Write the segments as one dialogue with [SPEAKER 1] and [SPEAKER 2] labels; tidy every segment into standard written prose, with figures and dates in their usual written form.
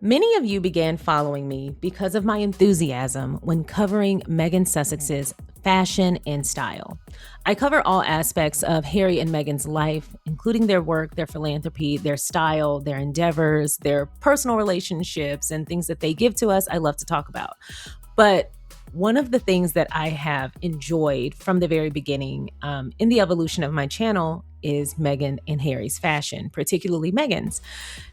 [SPEAKER 1] Many of you began following me because of my enthusiasm when covering Meghan Sussex's fashion and style. I cover all aspects of Harry and Meghan's life, including their work, their philanthropy, their style, their endeavors, their personal relationships, and things that they give to us. I love to talk about. But one of the things that I have enjoyed from the very beginning in the evolution of my channel is Meghan and Harry's fashion, particularly Meghan's,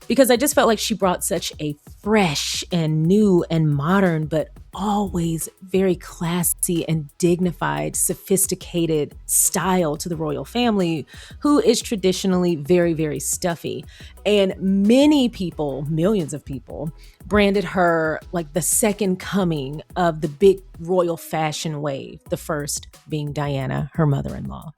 [SPEAKER 1] because I just felt like she brought such a fresh and new and modern, but always very classy and dignified, sophisticated style to the royal family, who is traditionally very, very stuffy. And many people, millions of people, branded her like the second coming of the big royal fashion wave, the first being Diana, her mother-in-law.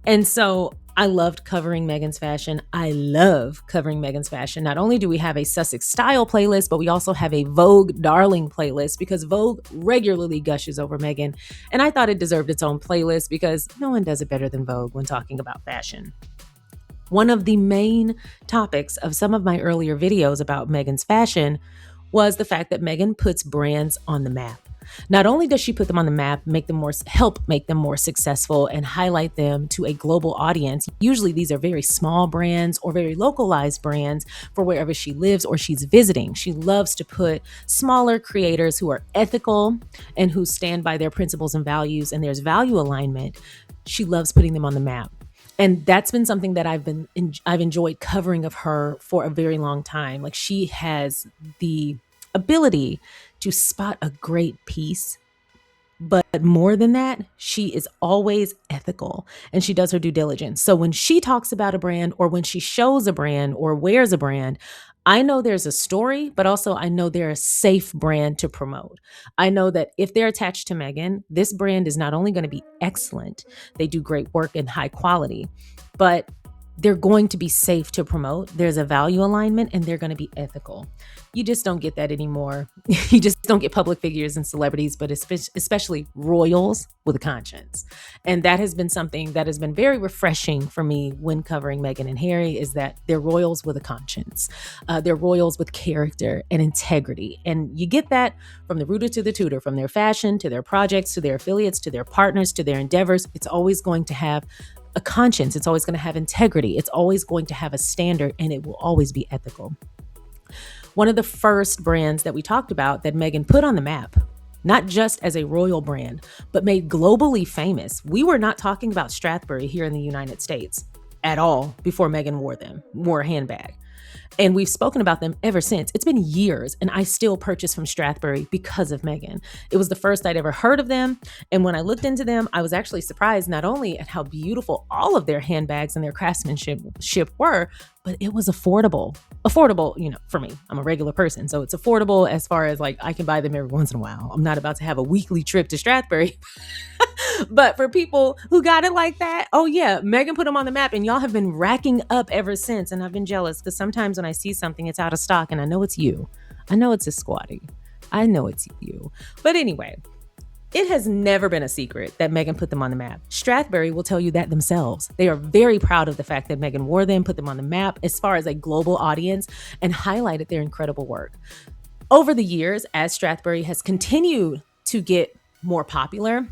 [SPEAKER 1] And so I loved covering Meghan's fashion. I love covering Meghan's fashion. Not only do we have a Sussex style playlist, but we also have a Vogue Darling playlist because Vogue regularly gushes over Meghan. And I thought it deserved its own playlist because no one does it better than Vogue when talking about fashion. One of the main topics of some of my earlier videos about Meghan's fashion was the fact that Meghan puts brands on the map. Not only does she put them on the map, help make them more successful and highlight them to a global audience. Usually these are very small brands or very localized brands for wherever she lives or she's visiting. She loves to put smaller creators who are ethical and who stand by their principles and values, and there's value alignment. She loves putting them on the map. And that's been something that I've enjoyed covering of her for a very long time. Like, she has the ability to spot a great piece, but more than that, she is always ethical and she does her due diligence. So when she talks about a brand or when she shows a brand or wears a brand, I know there's a story, but also I know they're a safe brand to promote. I know that if they're attached to Meghan, this brand is not only going to be excellent, they do great work and high quality, but they're going to be safe to promote. There's a value alignment and they're going to be ethical. You just don't get that anymore. You just don't get public figures and celebrities, but especially royals with a conscience. And that has been something that has been very refreshing for me when covering Meghan and Harry, is that they're royals with a conscience. They're royals with character and integrity. And you get that from the rooter to the tutor, from their fashion to their projects, to their affiliates, to their partners, to their endeavors. It's always going to have a conscience. It's always going to have integrity. It's always going to have a standard, and it will always be ethical. One of the first brands that we talked about that Meghan put on the map, not just as a royal brand, but made globally famous. We were not talking about Strathberry here in the United States at all before Meghan wore a handbag. And we've spoken about them ever since. It's been years, and I still purchase from Strathberry because of Meghan. It was the first I'd ever heard of them. And when I looked into them, I was actually surprised not only at how beautiful all of their handbags and their craftsmanship were, but it was affordable. Affordable, for me, I'm a regular person. So it's affordable as far as like I can buy them every once in a while. I'm not about to have a weekly trip to Strathberry. But for people who got it like that, oh yeah, Meghan put them on the map, and y'all have been racking up ever since. And I've been jealous because sometimes when I see something, it's out of stock, and I know it's you. I know it's a squatty. I know it's you. But anyway, it has never been a secret that Meghan put them on the map. Strathberry will tell you that themselves. They are very proud of the fact that Meghan wore them, put them on the map as far as a global audience, and highlighted their incredible work. Over the years, as Strathberry has continued to get more popular,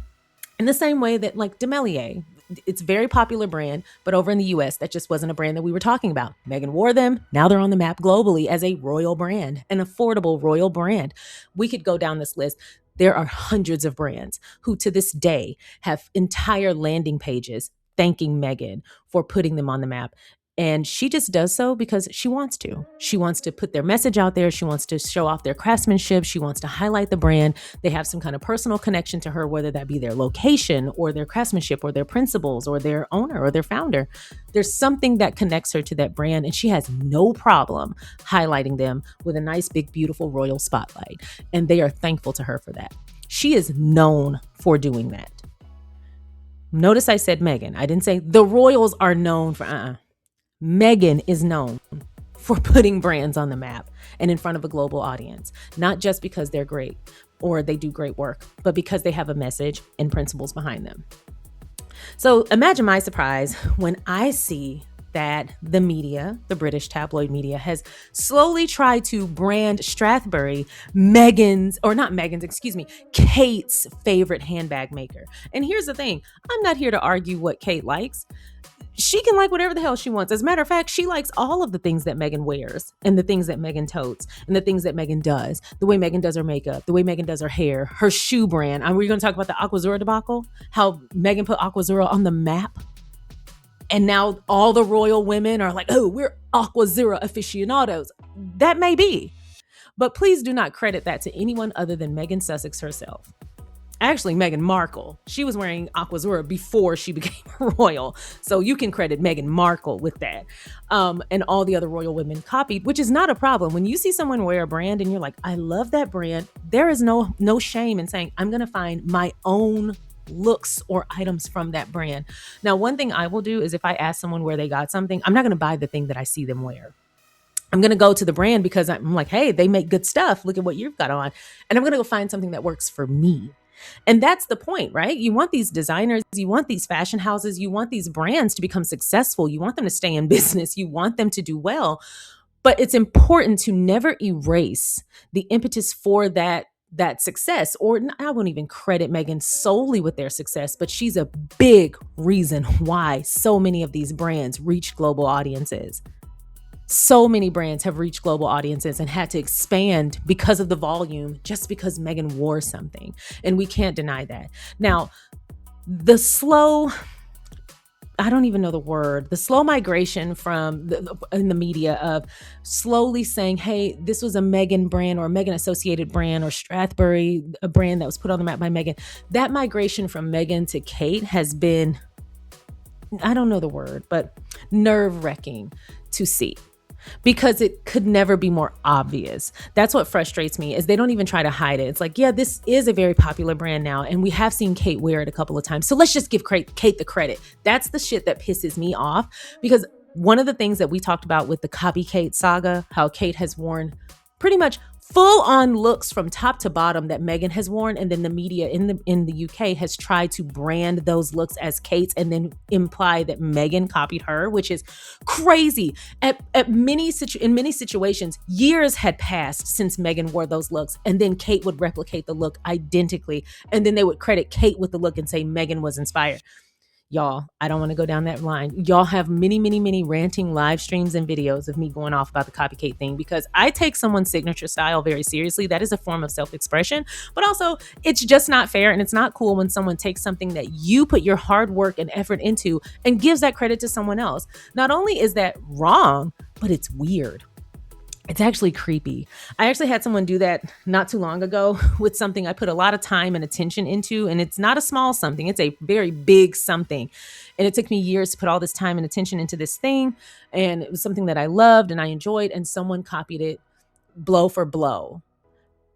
[SPEAKER 1] in the same way that like Demelier, it's a very popular brand, but over in the US, that just wasn't a brand that we were talking about. Meghan wore them. Now they're on the map globally as a royal brand, an affordable royal brand. We could go down this list. There are hundreds of brands who to this day have entire landing pages thanking Meghan for putting them on the map. And she just does so because she wants to. She wants to put their message out there. She wants to show off their craftsmanship. She wants to highlight the brand. They have some kind of personal connection to her, whether that be their location or their craftsmanship or their principles or their owner or their founder. There's something that connects her to that brand, and she has no problem highlighting them with a nice, big, beautiful royal spotlight. And they are thankful to her for that. She is known for doing that. Notice I said Meghan. I didn't say the royals are known for, Meghan is known for putting brands on the map and in front of a global audience, not just because they're great or they do great work, but because they have a message and principles behind them. So imagine my surprise when I see that the media, the British tabloid media, has slowly tried to brand Strathberry Kate's favorite handbag maker. And here's the thing, I'm not here to argue what Kate likes. She can like whatever the hell she wants. As a matter of fact, she likes all of the things that Meghan wears and the things that Meghan totes and the things that Meghan does, the way Meghan does her makeup, the way Meghan does her hair, her shoe brand. We're going to talk about the Aquazzura debacle, how Meghan put Aquazzura on the map. And now all the royal women are like, oh, we're Aquazzura aficionados. That may be. But please do not credit that to anyone other than Meghan Sussex herself. Actually, Meghan Markle. She was wearing Aquazzura before she became royal. So you can credit Meghan Markle with that. And all the other royal women copied, which is not a problem. When you see someone wear a brand and you're like, I love that brand, there is no shame in saying, I'm going to find my own looks or items from that brand. Now, one thing I will do is if I ask someone where they got something, I'm not going to buy the thing that I see them wear. I'm going to go to the brand because I'm like, hey, they make good stuff. Look at what you've got on. And I'm going to go find something that works for me. And that's the point, right? You want these designers, you want these fashion houses, you want these brands to become successful. You want them to stay in business. You want them to do well. But it's important to never erase the impetus for that success. Or I won't even credit Meghan solely with their success, but she's a big reason why so many of these brands reach global audiences. So many brands have reached global audiences and had to expand because of the volume, just because Meghan wore something. And we can't deny that. Now, the slow migration from in the media of slowly saying, hey, this was a Meghan brand or a Meghan associated brand or Strathberry, a brand that was put on the map by Meghan. That migration from Meghan to Kate has been, I don't know the word, but nerve-wracking to see. Because it could never be more obvious. That's what frustrates me, is they don't even try to hide it. It's like, yeah, this is a very popular brand now, and we have seen Kate wear it a couple of times. So let's just give Kate the credit. That's the shit that pisses me off, because one of the things that we talked about with the Copy Kate saga, how Kate has worn pretty much full-on looks from top to bottom that Meghan has worn, and then the media in the UK has tried to brand those looks as Kate's and then imply that Meghan copied her, which is crazy. In many situations, years had passed since Meghan wore those looks, and then Kate would replicate the look identically, and then they would credit Kate with the look and say Meghan was inspired. Y'all, I don't want to go down that line. Y'all have many ranting live streams and videos of me going off about the copycat thing, because I take someone's signature style very seriously. That is a form of self-expression, but also it's just not fair and it's not cool when someone takes something that you put your hard work and effort into and gives that credit to someone else. Not only is that wrong, but it's weird. It's actually creepy. I actually had someone do that not too long ago with something I put a lot of time and attention into, and it's not a small something. It's a very big something. And it took me years to put all this time and attention into this thing. And it was something that I loved and I enjoyed, and someone copied it blow for blow.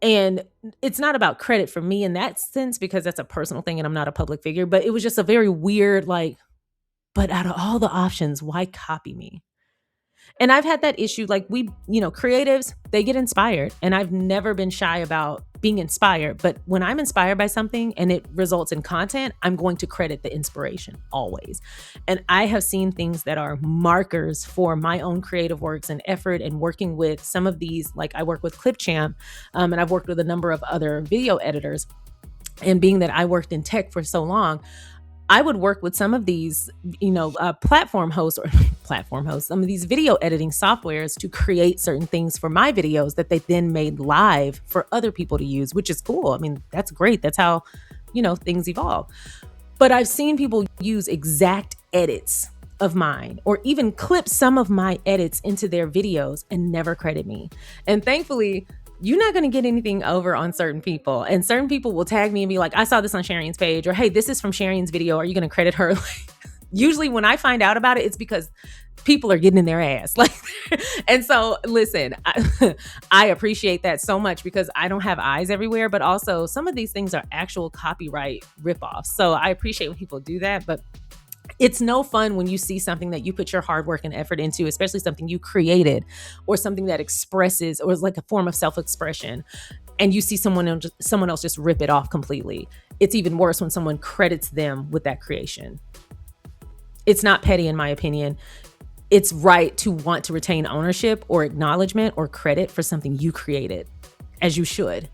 [SPEAKER 1] And it's not about credit for me in that sense, because that's a personal thing and I'm not a public figure, but it was just a very weird, but out of all the options, why copy me? And I've had that issue, creatives, they get inspired, and I've never been shy about being inspired. But when I'm inspired by something and it results in content, I'm going to credit the inspiration always. And I have seen things that are markers for my own creative works and effort, and working with some of these, like I work with Clipchamp, and I've worked with a number of other video editors. And being that I worked in tech for so long, I would work with some of these, platform hosts, some of these video editing softwares to create certain things for my videos that they then made live for other people to use, which is cool. I mean, that's great. That's how, things evolve. But I've seen people use exact edits of mine, or even clip some of my edits into their videos and never credit me. And thankfully, you're not going to get anything over on certain people. And certain people will tag me and be like, I saw this on Sharion's page, or hey, this is from Sharion's video. Are you going to credit her? Usually when I find out about it, it's because people are getting in their ass. And so listen, I appreciate that so much, because I don't have eyes everywhere, but also some of these things are actual copyright ripoffs. So I appreciate when people do that, but it's no fun when you see something that you put your hard work and effort into, especially something you created or something that expresses or is like a form of self-expression, and you see someone else just rip it off completely. It's even worse when someone credits them with that creation. It's not petty, in my opinion. it's right to want to retain ownership or acknowledgement or credit for something you created, as you should.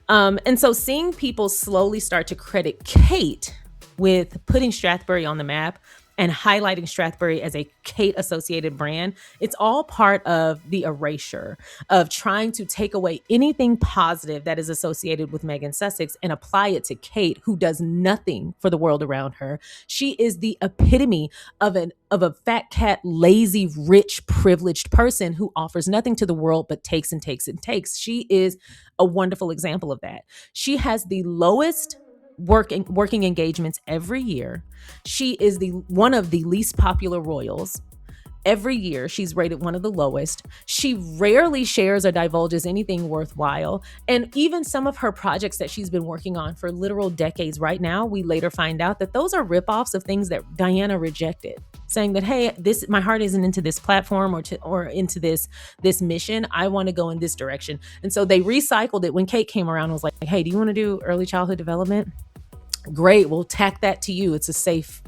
[SPEAKER 1] And so seeing people slowly start to credit Kate with putting Strathberry on the map and highlighting Strathberry as a Kate associated brand, it's all part of the erasure of trying to take away anything positive that is associated with Meghan Sussex and apply it to Kate, who does nothing for the world around her. She is the epitome of a fat cat, lazy, rich, privileged person who offers nothing to the world but takes and takes and takes. She is a wonderful example of that. She has the lowest working engagements every year. She is the one of the least popular royals. Every year, she's rated one of the lowest. She rarely shares or divulges anything worthwhile. And even some of her projects that she's been working on for literal decades right now, we later find out that those are ripoffs of things that Diana rejected, saying that, hey, my heart isn't into this platform or into this mission. I want to go in this direction. And so they recycled it when Kate came around and was like, hey, do you want to do early childhood development? Great, we'll tack that to you. It's a safe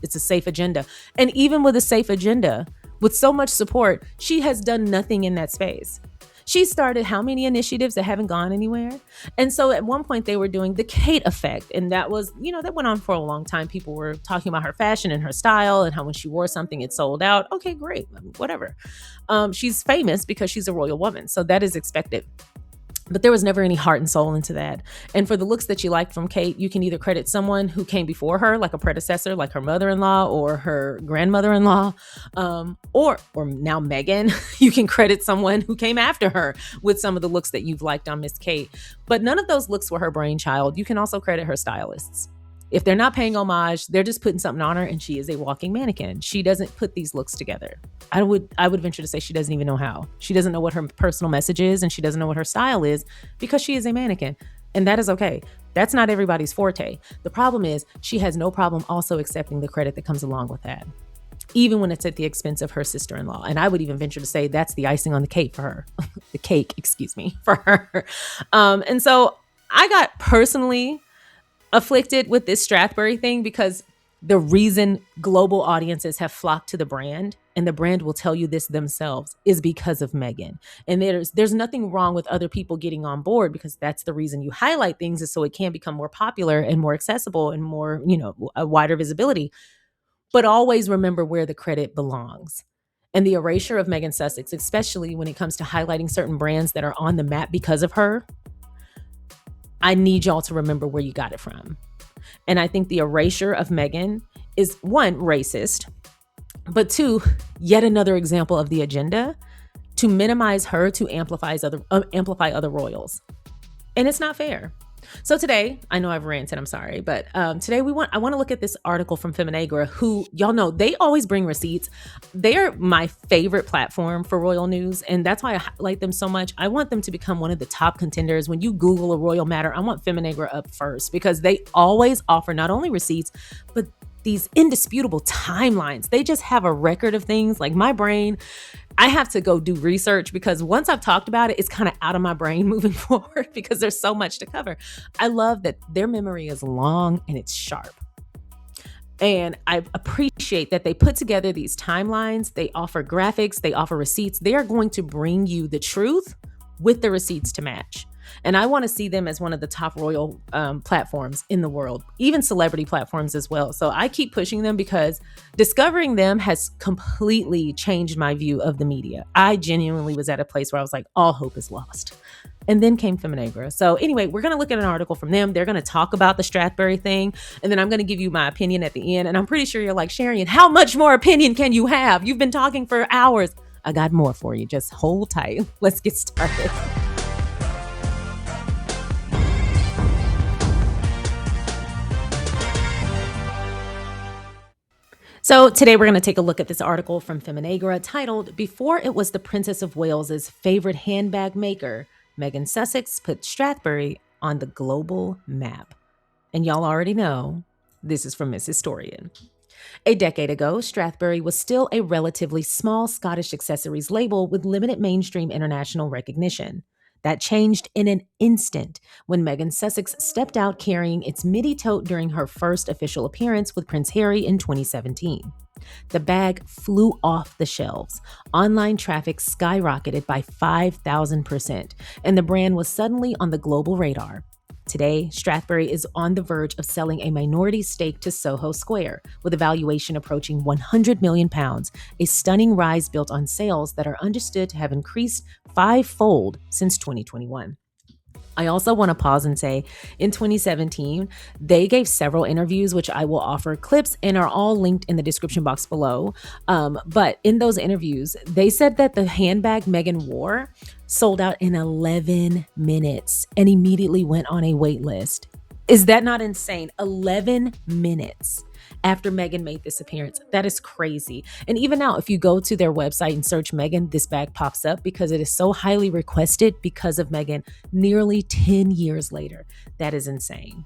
[SPEAKER 1] agenda. And even with a safe agenda, with so much support, she has done nothing in that space. She started how many initiatives that haven't gone anywhere? And so at one point they were doing the Kate effect. And that was, that went on for a long time. People were talking about her fashion and her style and how when she wore something, it sold out. Okay, great, whatever. She's famous because she's a royal woman. So that is expected. But there was never any heart and soul into that. And for the looks that you liked from Kate, you can either credit someone who came before her, like a predecessor, like her mother-in-law or her grandmother-in-law, or now Meghan. You can credit someone who came after her with some of the looks that you've liked on Miss Kate. But none of those looks were her brainchild. You can also credit her stylists. If they're not paying homage, they're just putting something on her, and she is a walking mannequin. She doesn't put these looks together. I would venture to say she doesn't even know how. She doesn't know what her personal message is, and she doesn't know what her style is because she is a mannequin. And that is okay. That's not everybody's forte. The problem is she has no problem also accepting the credit that comes along with that, even when it's at the expense of her sister-in-law. And I would even venture to say that's the icing on the cake for her. The cake, for her. And so I got personally afflicted with this Strathberry thing because the reason global audiences have flocked to the brand, and the brand will tell you this themselves, is because of Meghan. And there's nothing wrong with other people getting on board, because that's the reason you highlight things, is so it can become more popular and more accessible and more, a wider visibility. But always remember where the credit belongs. And the erasure of Meghan Sussex, especially when it comes to highlighting certain brands that are on the map because of her, I need y'all to remember where you got it from. And I think the erasure of Meghan is, one, racist, but two, yet another example of the agenda to minimize her to amplify other royals. And it's not fair. So today, I know I've ranted, I'm sorry, but today I want to look at this article from Feminegra, who, y'all know, they always bring receipts. They're my favorite platform for royal news, and that's why I like them so much. I want them to become one of the top contenders. When you Google a royal matter, I want Feminegra up first, because they always offer not only receipts, but these indisputable timelines. They just have a record of things. Like, my brain, I have to go do research, because once I've talked about it, it's kind of out of my brain moving forward, because there's so much to cover. I love that their memory is long and it's sharp. And I appreciate that they put together these timelines. They offer graphics, they offer receipts. They are going to bring you the truth with the receipts to match. And I want to see them as one of the top royal platforms in the world, even celebrity platforms as well. So I keep pushing them, because discovering them has completely changed my view of the media. I genuinely was at a place where I was like, all hope is lost. And then came Feminegra. So anyway, we're going to look at an article from them. They're going to talk about the Strathberry thing. And then I'm going to give you my opinion at the end. And I'm pretty sure you're like, Sharion, how much more opinion can you have? You've been talking for hours. I got more for you. Just hold tight. Let's get started. So today we're going to take a look at this article from Feminegra titled, "Before It Was the Princess of Wales's Favorite Handbag Maker, Meghan Sussex Put Strathberry on the Global Map." And y'all already know, this is from Miss Historian. A decade ago, Strathberry was still a relatively small Scottish accessories label with limited mainstream international recognition. That changed in an instant when Meghan Sussex stepped out carrying its Midi Tote during her first official appearance with Prince Harry in 2017. The bag flew off the shelves. Online traffic skyrocketed by 5,000%, and the brand was suddenly on the global radar. Today, Strathberry is on the verge of selling a minority stake to Soho Square, with a valuation approaching £100 million, a stunning rise built on sales that are understood to have increased fivefold since 2021. I also want to pause and say in 2017, they gave several interviews, which I will offer clips and are all linked in the description box below. But in those interviews, they said that the handbag Meghan wore sold out in 11 minutes and immediately went on a wait list. Is that not insane? 11 minutes after Meghan made this appearance. That is crazy. And even now, if you go to their website and search Meghan, this bag pops up because it is so highly requested because of Meghan nearly 10 years later. That is insane.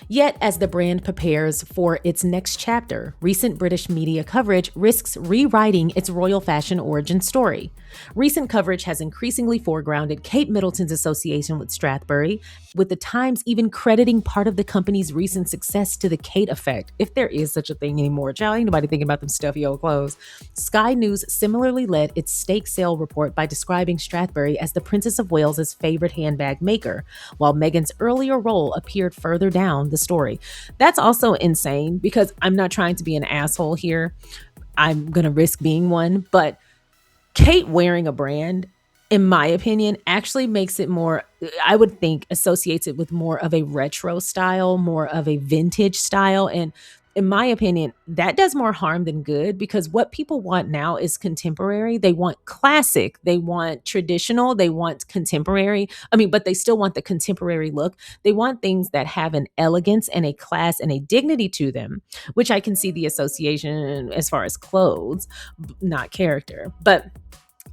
[SPEAKER 1] Yet, as the brand prepares for its next chapter, recent British media coverage risks rewriting its royal fashion origin story. Recent coverage has increasingly foregrounded Kate Middleton's association with Strathberry, with the Times even crediting part of the company's recent success to the Kate effect, if there is such a thing anymore. Child, ain't nobody thinking about them stuffy old clothes. Sky News similarly led its stake sale report by describing Strathberry as the Princess of Wales's favorite handbag maker, while Meghan's earlier role appeared further down the story. That's also insane because I'm not trying to be an asshole here. I'm going to risk being one, but Kate wearing a brand, in my opinion, actually makes it more, I would think, associates it with more of a retro style, more of a vintage style. And in my opinion, that does more harm than good because what people want now is contemporary. They want classic, they want traditional, they want contemporary. But they still want the contemporary look. They want things that have an elegance and a class and a dignity to them, which I can see the association as far as clothes, not character. But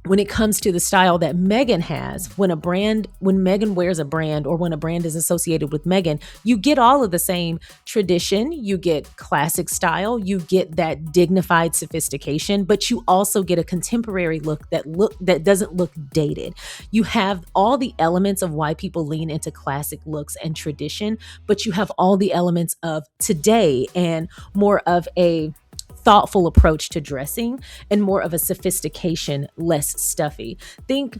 [SPEAKER 1] when it comes to the style that Meghan has, when Meghan wears a brand or when a brand is associated with Meghan, you get all of the same tradition, you get classic style, you get that dignified sophistication, but you also get a contemporary look that doesn't look dated. You have all the elements of why people lean into classic looks and tradition, but you have all the elements of today and more of a thoughtful approach to dressing and more of a sophistication, less stuffy. Think,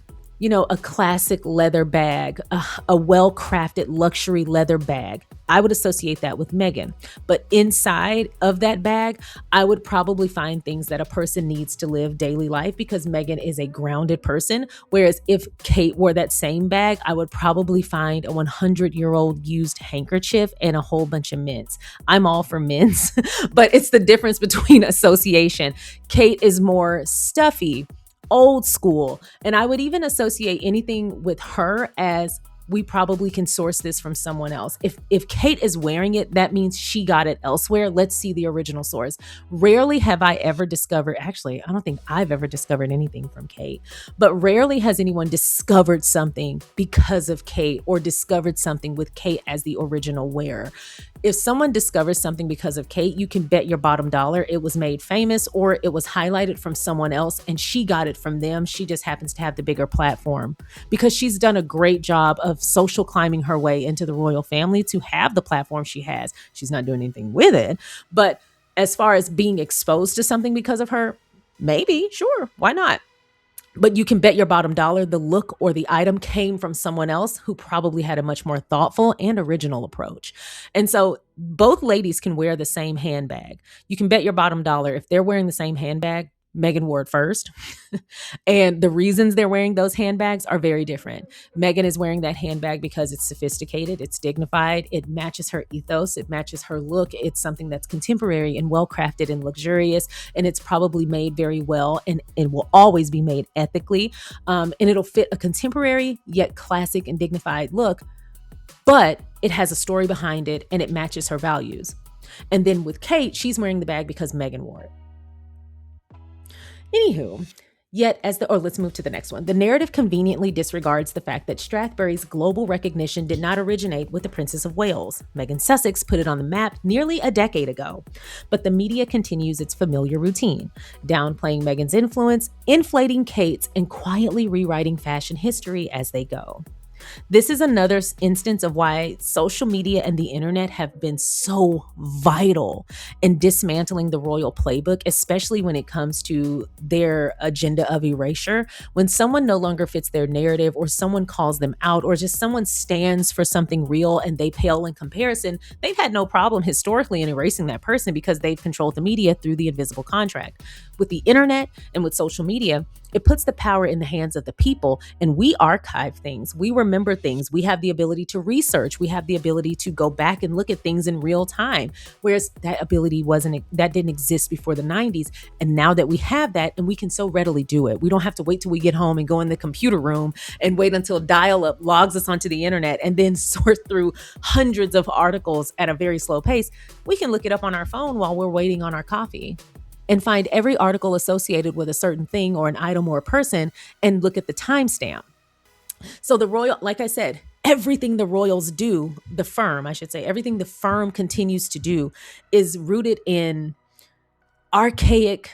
[SPEAKER 1] a classic leather bag, a well-crafted luxury leather bag. I would associate that with Meghan. But inside of that bag, I would probably find things that a person needs to live daily life because Meghan is a grounded person. Whereas if Kate wore that same bag, I would probably find a 100-year-old used handkerchief and a whole bunch of mints. I'm all for mints, but it's the difference between association. Kate is more stuffy, old school, and I would even associate anything with her as we probably can source this from someone else. If Kate is wearing it, that means she got it elsewhere. Let's see the original source. Rarely have I ever discovered, actually, I don't think I've ever discovered anything from Kate, but rarely has anyone discovered something because of Kate or discovered something with Kate as the original wearer. If someone discovers something because of Kate, you can bet your bottom dollar it was made famous or it was highlighted from someone else and she got it from them. She just happens to have the bigger platform because she's done a great job of social climbing her way into the royal family to have the platform she has. She's not doing anything with it. But as far as being exposed to something because of her, maybe, sure, why not? But you can bet your bottom dollar the look or the item came from someone else who probably had a much more thoughtful and original approach. And so both ladies can wear the same handbag. You can bet your bottom dollar if they're wearing the same handbag, Meghan wore it first. And the reasons they're wearing those handbags are very different. Meghan is wearing that handbag because it's sophisticated, it's dignified, it matches her ethos, it matches her look. It's something that's contemporary and well-crafted and luxurious, and it's probably made very well, and it will always be made ethically. And it'll fit a contemporary yet classic and dignified look, but it has a story behind it and it matches her values. And then with Kate, she's wearing the bag because Meghan wore it. Anywho, Let's move to the next one. The narrative conveniently disregards the fact that Strathberry's global recognition did not originate with the Princess of Wales. Meghan Sussex put it on the map nearly a decade ago. But the media continues its familiar routine, downplaying Meghan's influence, inflating Kate's, and quietly rewriting fashion history as they go. This is another instance of why social media and the internet have been so vital in dismantling the royal playbook, especially when it comes to their agenda of erasure. When someone no longer fits their narrative, or someone calls them out, or just someone stands for something real and they pale in comparison, they've had no problem historically in erasing that person because they've controlled the media through the invisible contract. With the internet and with social media, it puts the power in the hands of the people, and we archive things. We remember things. We have the ability to research. We have the ability to go back and look at things in real time, whereas that ability didn't exist before the 90s. And now that we have that, and we can so readily do it, we don't have to wait till we get home and go in the computer room and wait until dial-up logs us onto the internet and then sort through hundreds of articles at a very slow pace. We can look it up on our phone while we're waiting on our coffee and find every article associated with a certain thing or an item or a person and look at the timestamp. So like I said, everything the royals do, everything the firm continues to do is rooted in archaic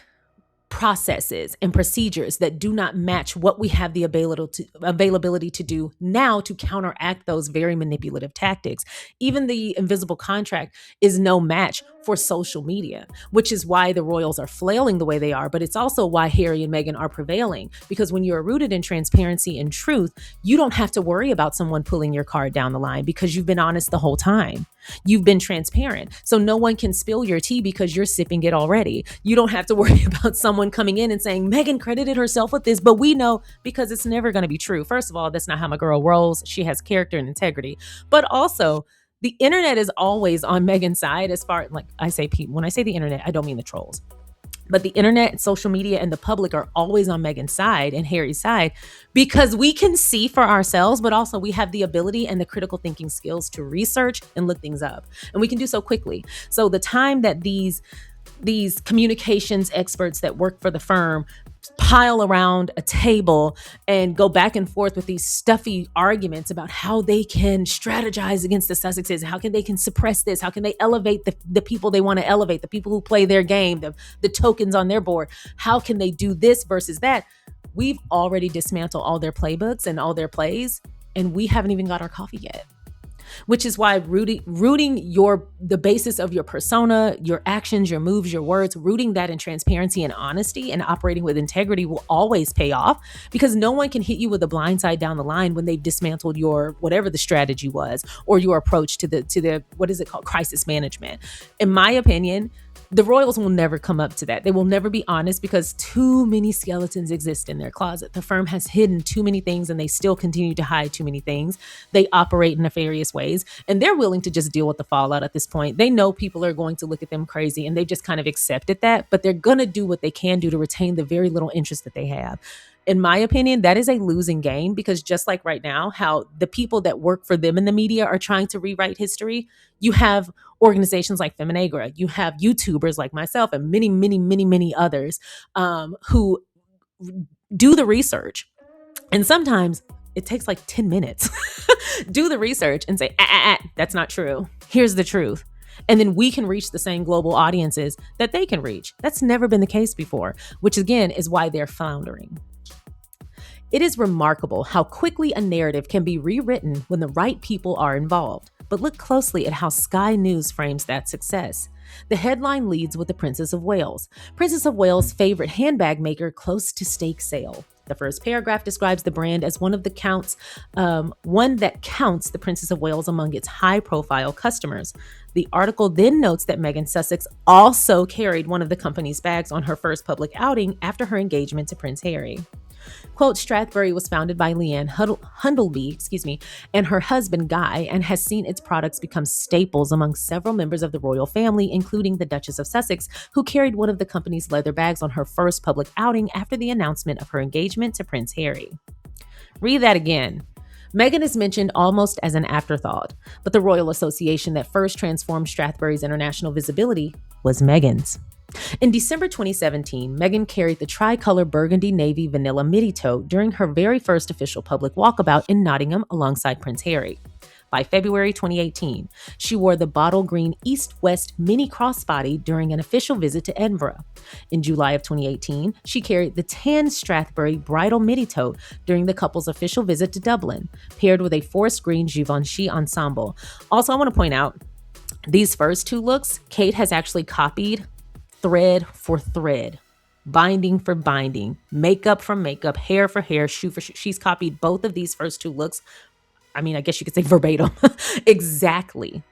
[SPEAKER 1] processes and procedures that do not match what we have the availability to do now to counteract those very manipulative tactics. Even the invisible contract is no match for social media, which is why the royals are flailing the way they are. But it's also why Harry and Meghan are prevailing, because when you're rooted in transparency and truth, you don't have to worry about someone pulling your card down the line because you've been honest the whole time. You've been transparent. So no one can spill your tea because you're sipping it already. You don't have to worry about someone coming in and saying, Meghan credited herself with this, but we know, because it's never going to be true. First of all, that's not how my girl rolls. She has character and integrity. But also, the internet is always on Meghan's side as far, like I say, people, when I say the internet, I don't mean the trolls. But the internet, social media, and the public are always on Meghan's side and Harry's side because we can see for ourselves, but also we have the ability and the critical thinking skills to research and look things up. And we can do so quickly. So the time that these communications experts that work for the firm pile around a table and go back and forth with these stuffy arguments about how they can strategize against the Sussexes, how they can suppress this, how can they elevate the people they want to elevate, the people who play their game, the tokens on their board, how can they do this versus that? We've already dismantled all their playbooks and all their plays, and we haven't even got our coffee yet. Which is why rooting the basis of your persona, your actions, your moves, your words, rooting that in transparency and honesty and operating with integrity will always pay off, because no one can hit you with a blindside down the line when they've dismantled your whatever the strategy was or your approach to the what is it called, crisis management. In my opinion, the royals will never come up to that. They will never be honest because too many skeletons exist in their closet. The firm has hidden too many things and they still continue to hide too many things. They operate in nefarious ways and they're willing to just deal with the fallout at this point. They know people are going to look at them crazy and they just kind of accepted that, but they're going to do what they can do to retain the very little interest that they have. In my opinion, that is a losing game, because just like right now, how the people that work for them in the media are trying to rewrite history, you have organizations like Feminegra, you have YouTubers like myself and many, many, many, many others who do the research. And sometimes it takes like 10 minutes. Do the research and say, that's not true. Here's the truth. And then we can reach the same global audiences that they can reach. That's never been the case before, which again is why they're floundering. It is remarkable how quickly a narrative can be rewritten when the right people are involved. But look closely at how Sky News frames that success. The headline leads with the Princess of Wales. Princess of Wales' favorite handbag maker close to stake sale. The first paragraph describes the brand as one that counts the Princess of Wales among its high-profile customers. The article then notes that Meghan Sussex also carried one of the company's bags on her first public outing after her engagement to Prince Harry. Quote, Strathberry was founded by Leanne Hundleby, and her husband Guy, and has seen its products become staples among several members of the royal family, including the Duchess of Sussex, who carried one of the company's leather bags on her first public outing after the announcement of her engagement to Prince Harry. Read that again. Meghan is mentioned almost as an afterthought, but the Royal Association that first transformed Strathberry's international visibility was Meghan's. In December 2017, Meghan carried the tricolor burgundy navy vanilla Midi Tote during her very first official public walkabout in Nottingham alongside Prince Harry. By February 2018, she wore the bottle green east-west mini crossbody during an official visit to Edinburgh. In July of 2018, she carried the tan Strathberry bridal Midi Tote during the couple's official visit to Dublin, paired with a forest green Givenchy ensemble. Also, I want to point out, these first two looks, Kate has actually copied thread for thread, binding for binding, makeup for makeup, hair for hair, shoe for shoe. She's copied both of these first two looks. I mean, I guess you could say verbatim. Exactly.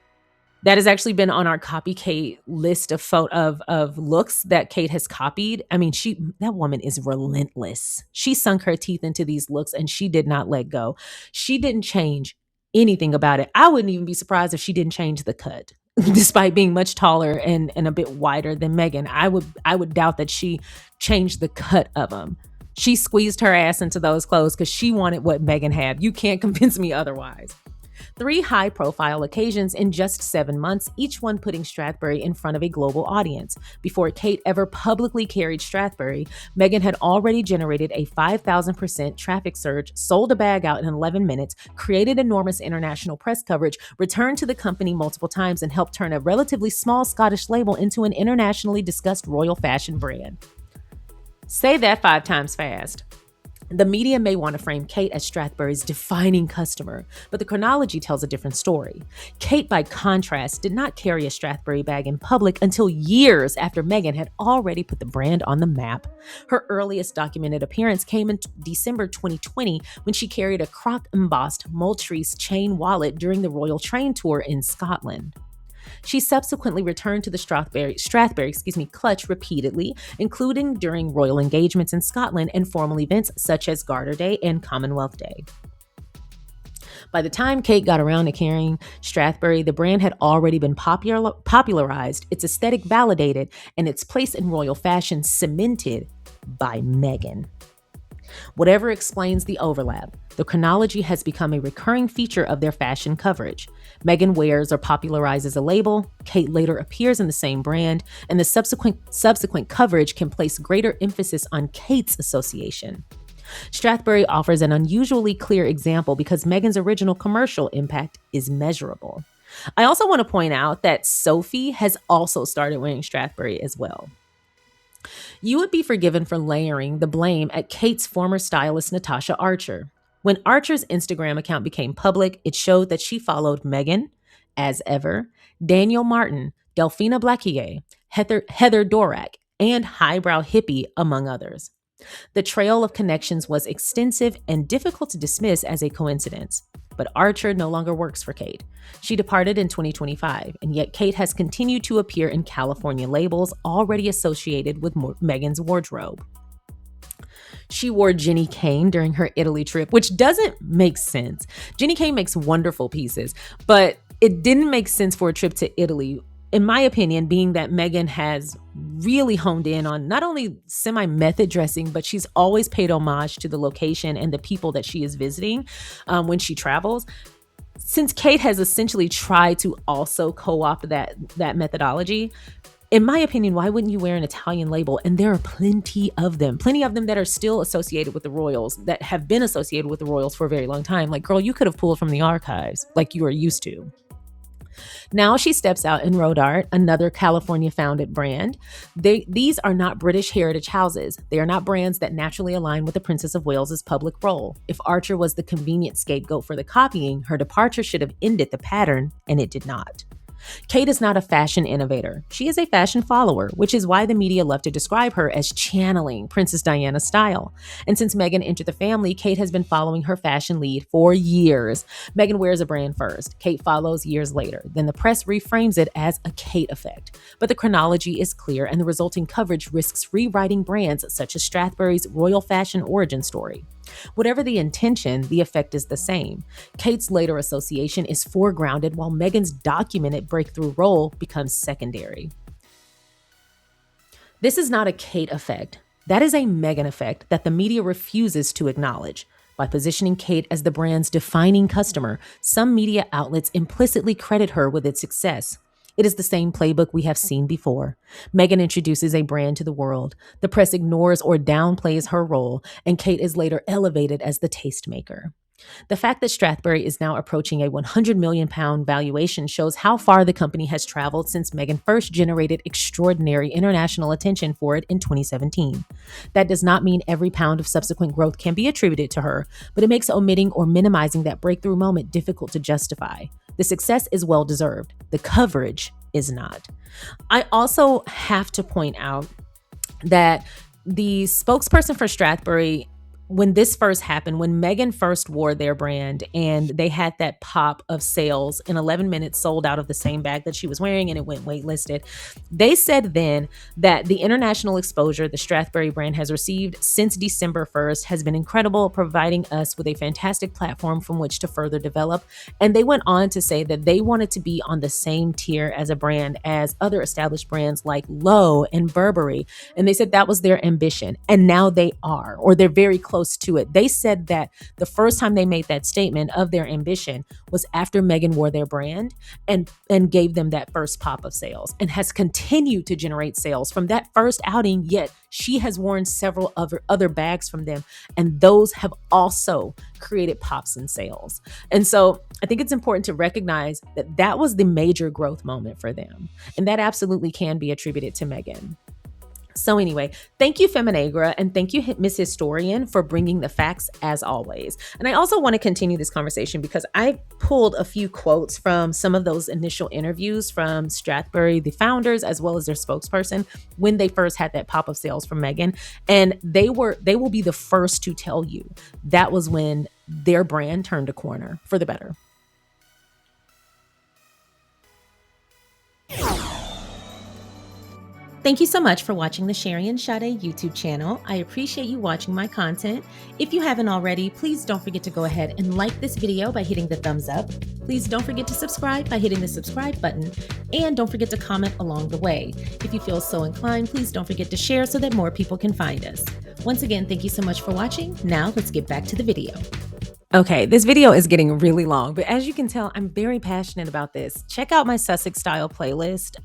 [SPEAKER 1] That has actually been on our copy Kate list of looks that Kate has copied. I mean, that woman is relentless. She sunk her teeth into these looks and she did not let go. She didn't change anything about it. I wouldn't even be surprised if she didn't change the cut. Despite being much taller and a bit wider than Meghan, I would doubt that she changed the cut of them. She squeezed her ass into those clothes because she wanted what Meghan had. You can't convince me otherwise. 3 high-profile occasions in just 7 months, each one putting Strathberry in front of a global audience. Before Kate ever publicly carried Strathberry, Meghan had already generated a 5,000% traffic surge, sold a bag out in 11 minutes, created enormous international press coverage, returned to the company multiple times, and helped turn a relatively small Scottish label into an internationally discussed royal fashion brand. Say that 5 times fast. The media may want to frame Kate as Strathberry's defining customer, but the chronology tells a different story. Kate, by contrast, did not carry a Strathberry bag in public until years after Meghan had already put the brand on the map. Her earliest documented appearance came in December 2020 when she carried a croc-embossed Maltese chain wallet during the royal train tour in Scotland. She subsequently returned to the Strathberry clutch repeatedly, including during royal engagements in Scotland and formal events such as Garter Day and Commonwealth Day. By the time Kate got around to carrying Strathberry, the brand had already been popularized, its aesthetic validated, and its place in royal fashion cemented by Meghan. Whatever explains the overlap, the chronology has become a recurring feature of their fashion coverage. Meghan wears or popularizes a label, Kate later appears in the same brand, and the subsequent coverage can place greater emphasis on Kate's association. Strathberry offers an unusually clear example because Meghan's original commercial impact is measurable. I also want to point out that Sophie has also started wearing Strathberry as well. You would be forgiven for layering the blame at Kate's former stylist, Natasha Archer. When Archer's Instagram account became public, it showed that she followed Meghan, as ever, Daniel Martin, Delphina Blacquier, Heather Dorak, and Highbrow Hippie, among others. The trail of connections was extensive and difficult to dismiss as a coincidence. But Archer no longer works for Kate. She departed in 2025, and yet Kate has continued to appear in California labels already associated with Meghan's wardrobe. She wore Jenny Kane during her Italy trip, which doesn't make sense. Jenny Kane makes wonderful pieces, but it didn't make sense for a trip to Italy, in my opinion, being that Meghan has really honed in on not only semi-method dressing, but she's always paid homage to the location and the people that she is visiting when she travels. Since Kate has essentially tried to also co-opt that methodology, in my opinion, why wouldn't you wear an Italian label? And there are plenty of them that are still associated with the royals, that have been associated with the royals for a very long time. Like, girl, you could have pulled from the archives like you are used to. Now she steps out in Rodart, another California-founded brand. These are not British heritage houses. They are not brands that naturally align with the Princess of Wales's public role. If Archer was the convenient scapegoat for the copying, her departure should have ended the pattern, and it did not. Kate is not a fashion innovator. She is a fashion follower, which is why the media love to describe her as channeling Princess Diana's style. And since Meghan entered the family, Kate has been following her fashion lead for years. Meghan wears a brand first. Kate follows years later. Then the press reframes it as a Kate effect. But the chronology is clear, and the resulting coverage risks rewriting brands such as Strathberry's royal fashion origin story. Whatever the intention, the effect is the same. Kate's later association is foregrounded, while Meghan's documented breakthrough role becomes secondary. This is not a Kate effect. That is a Meghan effect that the media refuses to acknowledge. By positioning Kate as the brand's defining customer, some media outlets implicitly credit her with its success. It is the same playbook we have seen before. Meghan introduces a brand to the world. The press ignores or downplays her role, and Kate is later elevated as the tastemaker. The fact that Strathberry is now approaching a £100 million valuation shows how far the company has traveled since Meghan first generated extraordinary international attention for it in 2017. That does not mean every pound of subsequent growth can be attributed to her, but it makes omitting or minimizing that breakthrough moment difficult to justify. The success is well deserved. The coverage is not. I also have to point out that the spokesperson for Strathberry, when this first happened, when Meghan first wore their brand and they had that pop of sales in 11 minutes sold out of the same bag that she was wearing and it went waitlisted, they said then that the international exposure the Strathberry brand has received since December 1st has been incredible, providing us with a fantastic platform from which to further develop. And they went on to say that they wanted to be on the same tier as a brand as other established brands like Lowe and Burberry. And they said that was their ambition. And now they are, or they're very close to it. They said that the first time they made that statement of their ambition was after Meghan wore their brand and gave them that first pop of sales, and has continued to generate sales from that first outing. Yet she has worn several other bags from them, and those have also created pops in sales. And so I think it's important to recognize that that was the major growth moment for them, and that absolutely can be attributed to Meghan. So anyway, thank you, Feminegra, and thank you, Miss Historian, for bringing the facts as always. And I also want to continue this conversation because I pulled a few quotes from some of those initial interviews from Strathberry, the founders, as well as their spokesperson, when they first had that pop of sales from Meghan. And they will be the first to tell you that was when their brand turned a corner for the better. Thank you so much for watching the Sharion Sade YouTube channel. I appreciate you watching my content. If you haven't already, please don't forget to go ahead and like this video by hitting the thumbs up. Please don't forget to subscribe by hitting the subscribe button. And don't forget to comment along the way. If you feel so inclined, please don't forget to share so that more people can find us. Once again, thank you so much for watching. Now let's get back to the video. Okay, this video is getting really long, but as you can tell, I'm very passionate about this. Check out my Sussex style playlist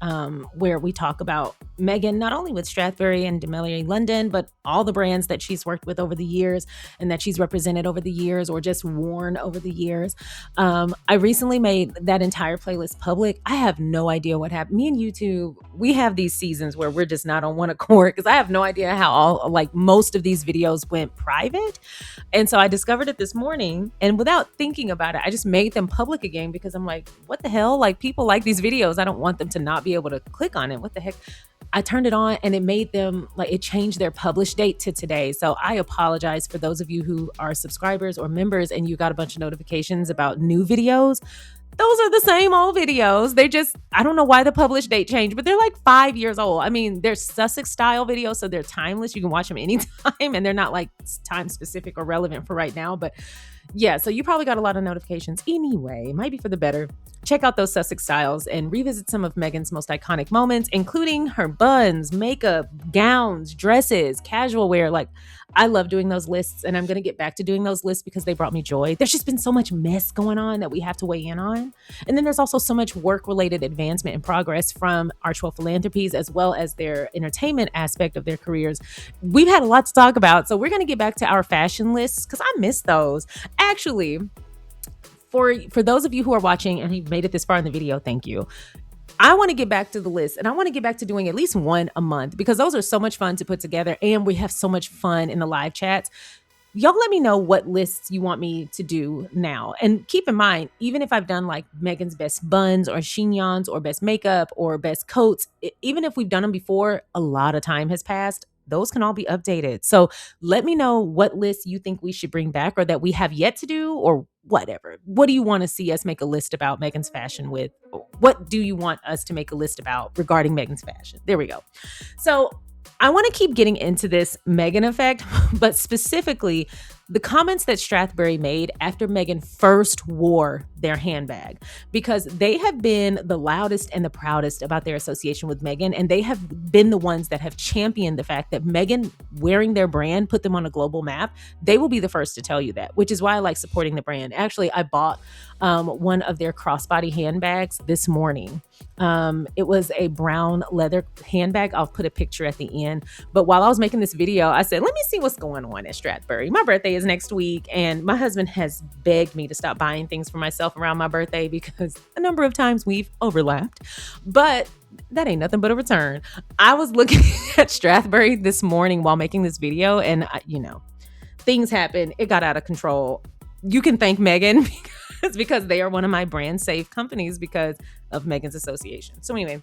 [SPEAKER 1] where we talk about Meghan, not only with Strathberry and Demelier London, but all the brands that she's worked with over the years and that she's represented over the years or just worn over the years. I recently made that entire playlist public. I have no idea what happened. Me and YouTube, we have these seasons where we're just not on one accord because I have no idea how most of these videos went private. And so I discovered it this morning. And without thinking about it, I just made them public again because I'm like, what the hell? Like, people like these videos. I don't want them to not be able to click on it. What the heck? I turned it on and it made them, it changed their published date to today. So I apologize for those of you who are subscribers or members and you got a bunch of notifications about new videos. Those are the same old videos. They just, I don't know why the published date changed, but they're like 5 years old. I mean, they're Sussex style videos, so they're timeless. You can watch them anytime and they're not like time specific or relevant for right now. But yeah, so you probably got a lot of notifications. Anyway, it might be for the better. Check out those Sussex styles and revisit some of Meghan's most iconic moments, including her buns, makeup, gowns, dresses, casual wear. I love doing those lists, and I'm going to get back to doing those lists because they brought me joy. There's just been so much mess going on that we have to weigh in on. And then there's also so much work-related advancement and progress from Archewell Philanthropies, as well as their entertainment aspect of their careers. We've had a lot to talk about, so we're going to get back to our fashion lists because I miss those. Actually, for those of you who are watching and you've made it this far in the video, thank you. I want to get back to the list, and I want to get back to doing at least one a month because those are so much fun to put together, and we have so much fun in the live chats. Y'all let me know what lists you want me to do now. And keep in mind, even if I've done like Meghan's best buns or chignons or best makeup or best coats, even if we've done them before, a lot of time has passed. Those can all be updated. So let me know what lists you think we should bring back or that we have yet to do or whatever. What do you want to see us make a list about Meghan's fashion with? What do you want us to make a list about regarding Meghan's fashion? There we go. So I want to keep getting into this Meghan effect, but specifically the comments that Strathberry made after Meghan first wore their handbag, because they have been the loudest and the proudest about their association with Meghan, and they have been the ones that have championed the fact that Meghan wearing their brand put them on a global map. They will be the first to tell you that, which is why I like supporting the brand. Actually, I bought one of their crossbody handbags this morning. It was a brown leather handbag. I'll put a picture at the end. But while I was making this video, I said, let me see what's going on at Strathberry. My birthday is next week, and my husband has begged me to stop buying things for myself around my birthday because a number of times we've overlapped. But that ain't nothing but a return. I was looking at Strathberry this morning while making this video, and things happened. It got out of control. You can thank Meghan because they are one of my brand safe companies because of Meghan's association. So anyway,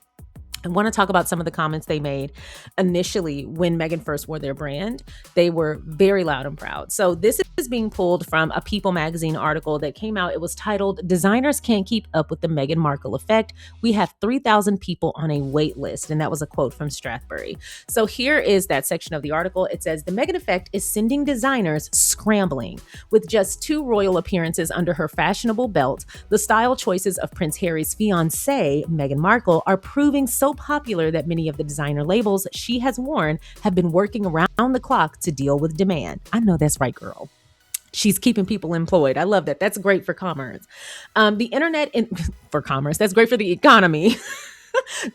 [SPEAKER 1] I want to talk about some of the comments they made initially when Meghan first wore their brand. They were very loud and proud. So this is being pulled from a People magazine article that came out. It was titled, "Designers Can't Keep Up with the Meghan Markle Effect. We have 3,000 people on a wait list." And that was a quote from Strathberry. So here is that section of the article. It says, "The Meghan effect is sending designers scrambling. With just 2 royal appearances under her fashionable belt, the style choices of Prince Harry's fiancée, Meghan Markle, are proving so popular that many of the designer labels she has worn have been working around the clock to deal with demand." I know that's right, girl. She's keeping people employed. I love that. That's great for commerce. For commerce, that's great for the economy.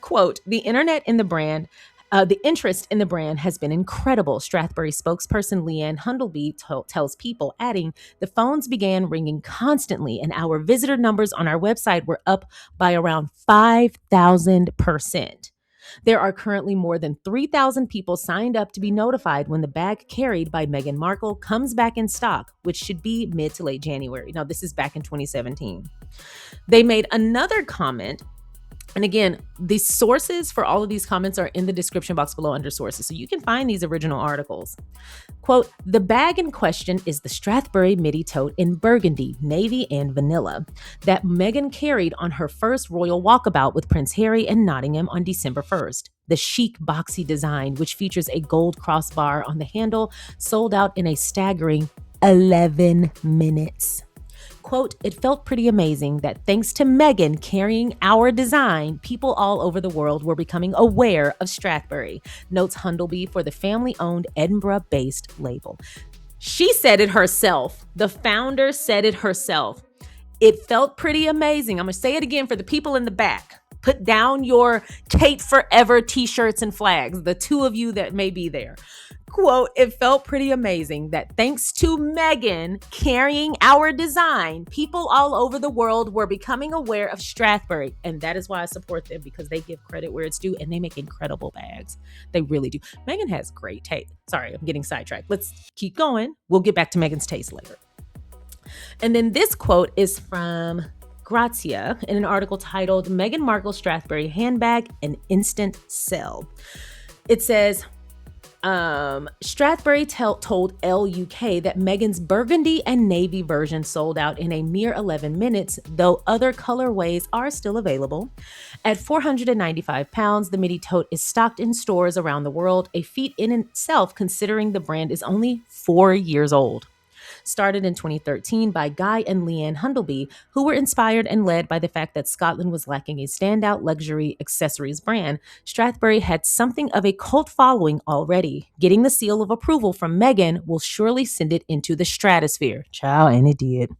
[SPEAKER 1] Quote, "The internet in the brand the interest in the brand has been incredible," Strathberry spokesperson Leanne Hundleby tells People, adding, "The phones began ringing constantly and our visitor numbers on our website were up by around 5,000%. There are currently more than 3,000 people signed up to be notified when the bag carried by Meghan Markle comes back in stock, which should be mid to late January." Now, this is back in 2017. They made another comment. And again, the sources for all of these comments are in the description box below under sources, so you can find these original articles. Quote, "The bag in question is the Strathberry Midi Tote in burgundy, navy, and vanilla that Meghan carried on her first royal walkabout with Prince Harry in Nottingham on December 1st. The chic, boxy design, which features a gold crossbar on the handle, sold out in a staggering 11 minutes. Quote, "It felt pretty amazing that thanks to Meghan carrying our design, people all over the world were becoming aware of Strathberry," notes Hundleby for the family-owned Edinburgh-based label. She said it herself. The founder said it herself. It felt pretty amazing. I'm going to say it again for the people in the back. Put down your Kate Forever t-shirts and flags, the 2 of you that may be there. Quote, "It felt pretty amazing that thanks to Meghan carrying our design, people all over the world were becoming aware of Strathberry." And that is why I support them, because they give credit where it's due and they make incredible bags. They really do. Meghan has great taste. Sorry, I'm getting sidetracked. Let's keep going. We'll get back to Meghan's taste later. And then this quote is from Grazia in an article titled, "Meghan Markle Strathberry Handbag, an Instant Sell." It says, Strathberry told LUK that Meghan's burgundy and navy version sold out in a mere 11 minutes, though other colorways are still available. At £495, the Midi Tote is stocked in stores around the world, a feat in itself considering the brand is only 4 years old. Started in 2013 by Guy and Leanne Hundleby, who were inspired and led by the fact that Scotland was lacking a standout luxury accessories brand, Strathberry had something of a cult following already. Getting the seal of approval from Meghan will surely send it into the stratosphere. Child, and it did.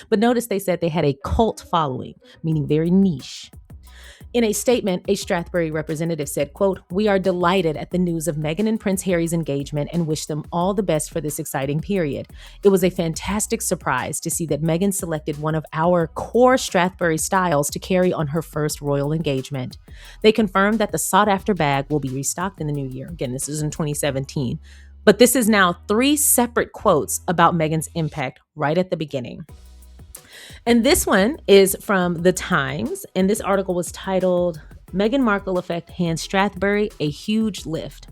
[SPEAKER 1] But notice they said they had a cult following, meaning very niche. In a statement, a Strathberry representative said, quote, "We are delighted at the news of Meghan and Prince Harry's engagement and wish them all the best for this exciting period. It was a fantastic surprise to see that Meghan selected one of our core Strathberry styles to carry on her first royal engagement. They confirmed that the sought-after bag will be restocked in the new year." Again, this is in 2017. But this is now 3 separate quotes about Meghan's impact right at the beginning. And this one is from The Times, and this article was titled, "Meghan Markle Effect Hands Strathberry a Huge Lift."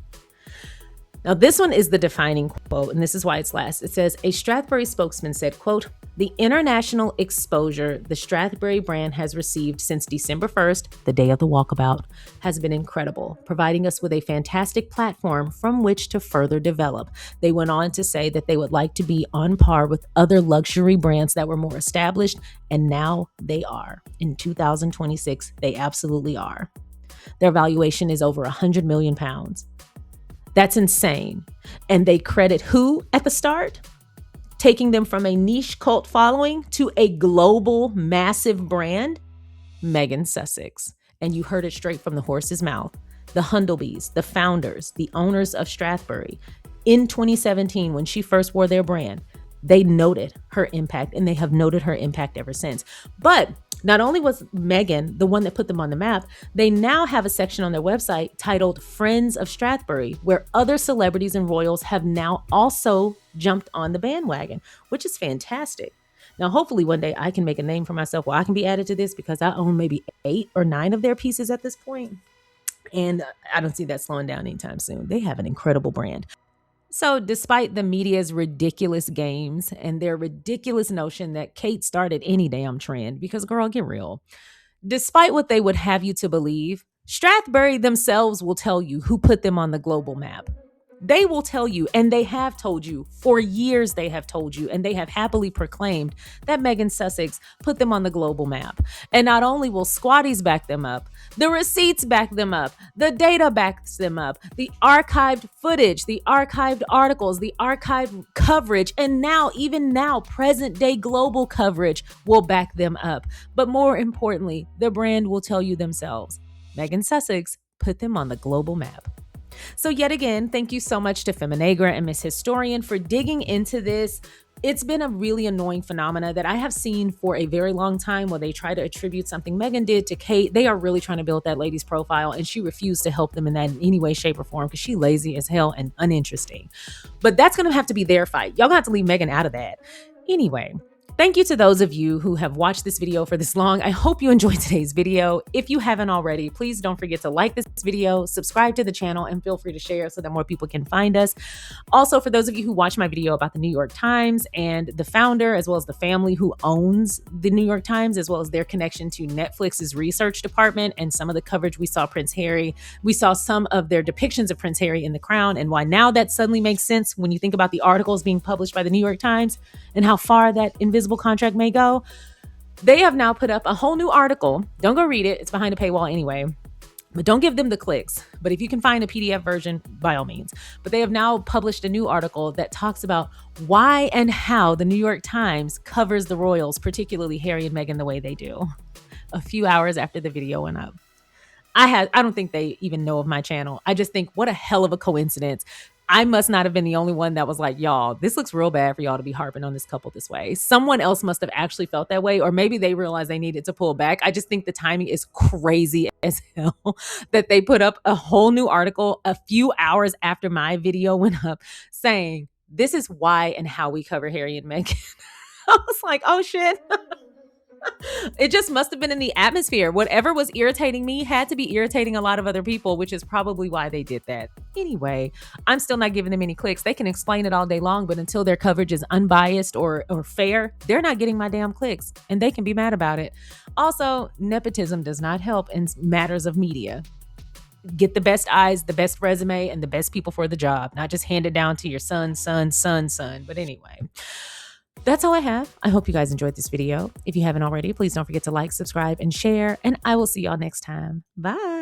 [SPEAKER 1] Now, this one is the defining quote, and this is why it's last. It says, a Strathberry spokesman said, quote, "The international exposure the Strathberry brand has received since December 1st, the day of the walkabout, has been incredible, providing us with a fantastic platform from which to further develop." They went on to say that they would like to be on par with other luxury brands that were more established, and now they are. In 2026, they absolutely are. Their valuation is over £100 million. That's insane. And they credit who at the start? Taking them from a niche cult following to a global massive brand? Meghan Sussex. And you heard it straight from the horse's mouth. The Hundlebees, the founders, the owners of Strathberry, in 2017, when she first wore their brand, they noted her impact, and they have noted her impact ever since. But not only was Meghan the one that put them on the map, they now have a section on their website titled Friends of Strathberry, where other celebrities and royals have now also jumped on the bandwagon, which is fantastic. Now, hopefully one day I can make a name for myself where I can be added to this, because I own maybe 8 or 9 of their pieces at this point. And I don't see that slowing down anytime soon. They have an incredible brand. So despite the media's ridiculous games and their ridiculous notion that Kate started any damn trend, because girl, get real. Despite what they would have you to believe, Strathberry themselves will tell you who put them on the global map. They will tell you, and they have told you, for years they have told you, and they have happily proclaimed that Meghan Sussex put them on the global map. And not only will squatties back them up, the receipts back them up, the data backs them up, the archived footage, the archived articles, the archived coverage, and now, even now, present day global coverage will back them up. But more importantly, the brand will tell you themselves. Meghan Sussex put them on the global map. So yet again, thank you so much to Feminegra and Miss Historian for digging into this. It's been a really annoying phenomena that I have seen for a very long time, where they try to attribute something Meghan did to Kate. They are really trying to build that lady's profile, and she refused to help them in that in any way, shape, or form, because she's lazy as hell and uninteresting. But that's going to have to be their fight. Y'all got to leave Meghan out of that. Anyway, thank you to those of you who have watched this video for this long. I hope you enjoyed today's video. If you haven't already, please don't forget to like this video, subscribe to the channel, and feel free to share so that more people can find us. Also, for those of you who watched my video about the New York Times and the founder, as well as the family who owns the New York Times, as well as their connection to Netflix's research department and some of the coverage we saw Prince Harry, we saw some of their depictions of Prince Harry in The Crown, and why now that suddenly makes sense when you think about the articles being published by the New York Times and how far that invisible contract may go. They have now put up a whole new article. Don't go read it. It's behind a paywall anyway. But don't give them the clicks. But if you can find a PDF version, by all means. But they have now published a new article that talks about why and how the New York Times covers the royals, particularly Harry and Meghan, the way they do, a few hours after the video went up. I don't think they even know of my channel. I just think, what a hell of a coincidence. I must not have been the only one that was like, y'all, this looks real bad for y'all to be harping on this couple this way. Someone else must have actually felt that way, or maybe they realized they needed to pull back. I just think the timing is crazy as hell that they put up a whole new article a few hours after my video went up saying, this is why and how we cover Harry and Meghan. I was like, oh shit. It just must have been in the atmosphere. Whatever was irritating me had to be irritating a lot of other people, which is probably why they did that. Anyway, I'm still not giving them any clicks. They can explain it all day long, but until their coverage is unbiased or fair, they're not getting my damn clicks, and they can be mad about it. Also, nepotism does not help in matters of media. Get the best eyes, the best resume, and the best people for the job, not just hand it down to your son. But anyway, that's all I have. I hope you guys enjoyed this video. If you haven't already, please don't forget to like, subscribe, and share, and I will see y'all next time. Bye.